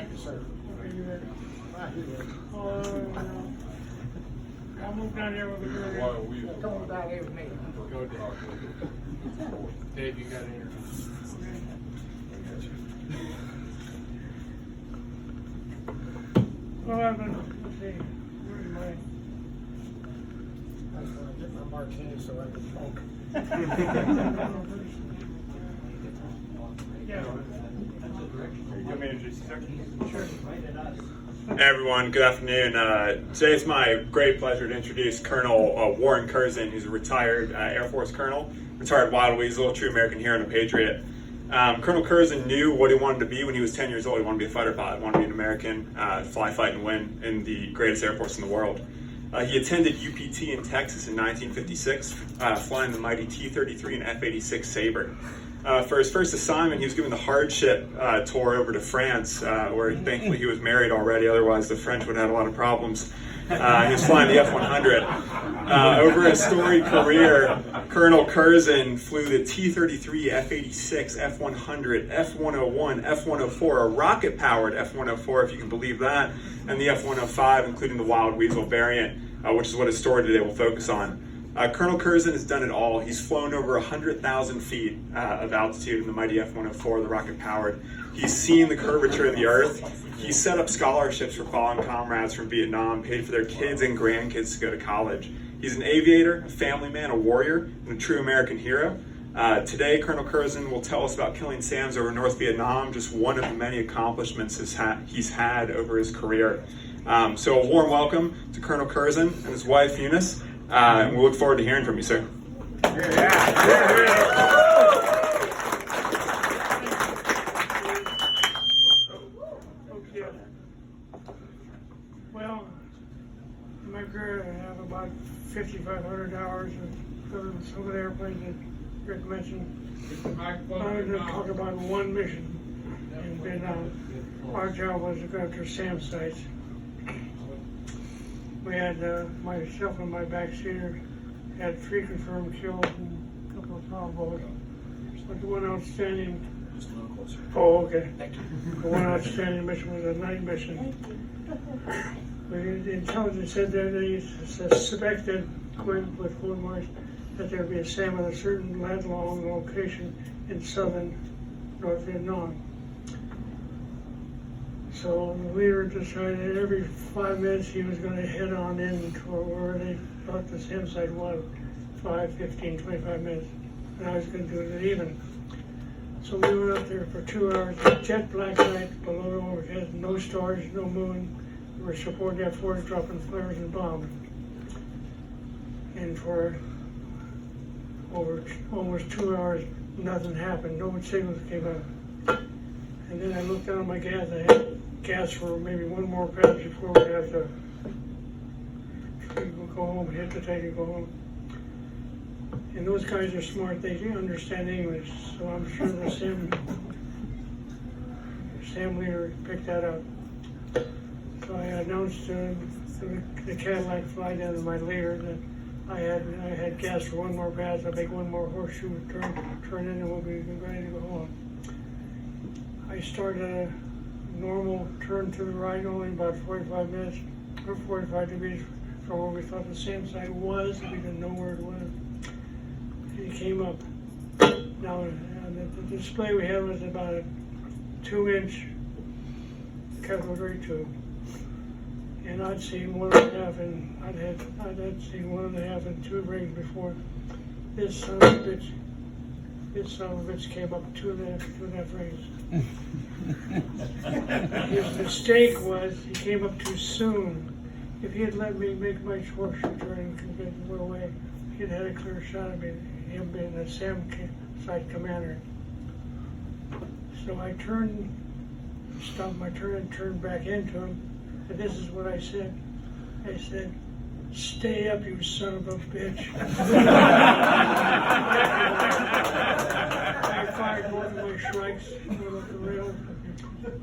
Thank you, sir. Are you ready? Right here. I'll move down there with the girl. Come on down here with me. Go, Dave. Dave, you got to introduce. Well, I've been, let's see, where's my, I was gonna get my martini so I could smoke. yeah. Sure. Hey everyone, good afternoon. Today it's my great pleasure to introduce Colonel Warren Kersig, who's a retired Air Force colonel, retired wild weasel, true American hero and a patriot. Colonel Kersig knew what he wanted to be when he was 10 years old. He wanted to be a fighter pilot, he wanted to be an American, fly, fight, and win in the greatest Air Force in the world. He attended UPT in Texas in 1956, flying the mighty T-33 and F-86 Sabre. For his first assignment, he was given the hardship tour over to France, where thankfully he was married already, otherwise the French would have had a lot of problems. He was flying the F-100. Over his storied career, Colonel Kersig flew the T-33, F-86, F-100, F-101, F-104, a rocket-powered F-104, if you can believe that, and the F-105, including the Wild Weasel variant, which is what his story today will focus on. Colonel Kersig has done it all. He's flown over 100,000 feet of altitude in the mighty F-104, the rocket-powered. He's seen the curvature of the Earth. He's set up scholarships for fallen comrades from Vietnam, paid for their kids and grandkids to go to college. He's an aviator, a family man, a warrior, and a true American hero. Today, Colonel Kersig will tell us about killing SAMs over North Vietnam, just one of the many accomplishments he's had over his career. So a warm welcome to Colonel Kersig and his wife, Eunice. And we'll look forward to hearing from you, sir. Okay. Well, in my career, I have about 5,500 hours of some of the airplanes that Rick mentioned. I'm going to talk about one mission in Vietnam. Our job was to go after SAM sites. We had myself and my backseater had 3 confirmed kills and a couple of problems. But the one outstanding. Just a little closer. Oh, okay. Thank you. The one outstanding mission was a night mission. The intelligence said that they suspected, with full marks, that there would be a SAM at a certain landlocked location in southern North Vietnam. So the leader decided every 5 minutes he was going to head on in to where they thought the SAM site was, 5, 15, 25 minutes. And I was going to do it even. So we went up there for 2 hours, jet black night, below overhead, no stars, no moon. We were supporting F-4s, dropping flares and bombs. And for over almost 2 hours, nothing happened, no signals came out. And then I looked down at my gas, I had gas for maybe one more pass before we have to go home, hit the tank and go home. And those guys are smart, they do understand English, so I'm sure the SAM leader picked that up. So I announced to the Cadillac fly down to my leader that I had gas for one more pass, I'll make one more horseshoe turn in and we'll be ready to go home. I started a normal turn to the right, only about 45 minutes, or 45 degrees from where we thought the SAM site was. We didn't know where it was. He came up. Now, the display we had was about a 2-inch cavalry tube. And I'd seen 1.5 and I'd seen 1.5 and 2 rings before. This son of a bitch came up 2.5 rings. His mistake was he came up too soon. If he had let me make my horseshoe turn and get away, he'd had a clear shot of me, him being the SAM site commander. So I stopped my turn and turned back into him. And this is what I said. I said, "Stay up, you son of a bitch." I fired both of my strikes, went up the rail,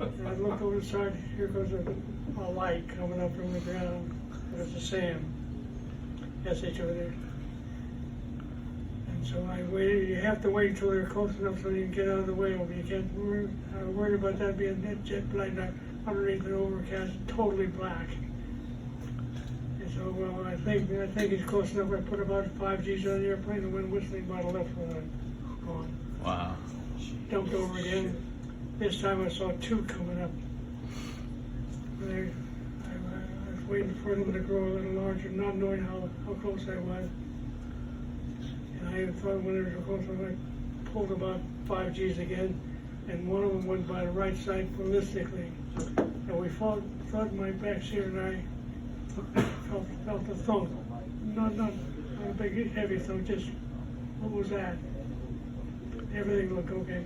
and I looked over the side, here goes a light coming up from the ground. It was a SAM, SH-03. And so I waited. You have to wait until they're close enough so you can get out of the way. You can't worry about that being jet blind. underneath an overcast, totally black. And so, well, I think it's close enough. I put about 5 Gs on the airplane, the wind whistling by the left one gone. Wow. Dumped over again. This time I saw 2 coming up. I was waiting for them to grow a little larger, not knowing how close I was. And I thought when they were close, I pulled about 5 Gs again, and one of them went by the right side ballistically. And we thought my back seat and I felt a thunk. Not a big heavy thunk, just what was that? Everything looked okay.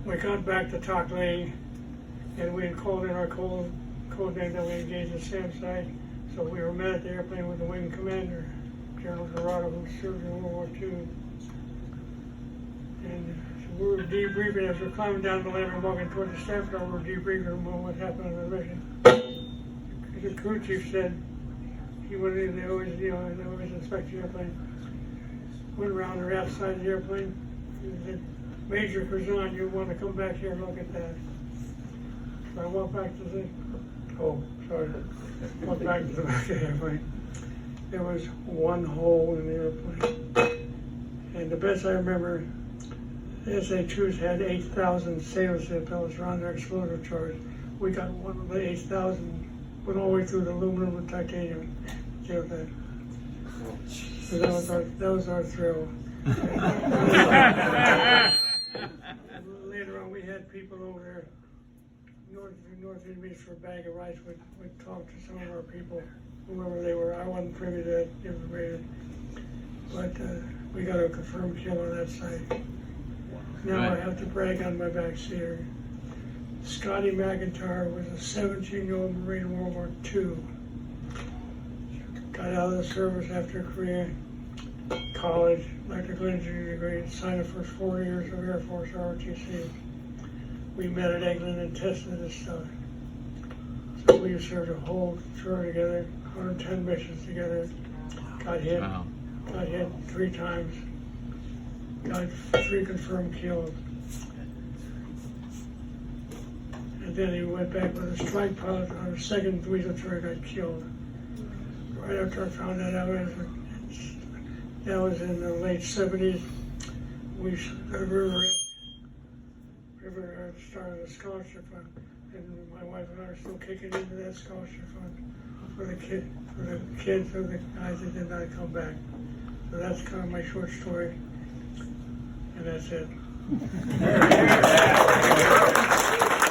We got back to Talk Lane, and we had called in our code name that we engaged at SAMSI. So we were met at the airplane with the wing commander, General Dorado, who served in World War II. And so we were debriefing as we were climbing down the ladder and walking toward the staff tower. We were debriefing about what happened on the mission. The crew chief said he went in. They always inspect the airplane. Went around the aft side of the airplane. He said, "Major Kersig, you want to come back here and look at that?" So I walked back to the. Walked back to the back of the airplane. There was one hole in the airplane. And the best I remember, the SA-2s had 8,000 stainless steel pellets around their explosive charge. We got one of the 8,000, went all the way through the aluminum and titanium. So that was our thrill. Later on, we had people over there, North Vietnamese for a bag of rice, would talk to some of our people, whoever they were. I wasn't privy to that information, but we got a confirmed kill on that site. Now I have to brag on my back seater. Scotty McIntyre was a 17-year-old Marine in World War II. Got out of the service after Korea, college, electrical engineering degree, signed the first 4 years of Air Force ROTC. We met at England and tested this stuff. So we served a whole tour together, 110 missions together. Got hit 3 times. Got 3 confirmed kills. And then he went back with a strike pilot on a second Dweezil tour, got killed. Right after I found that out, that was in the late 70s. The River started a scholarship fund, and my wife and I are still kicking into that scholarship fund for the kids of the guys that did not come back. So that's kind of my short story, and that's it.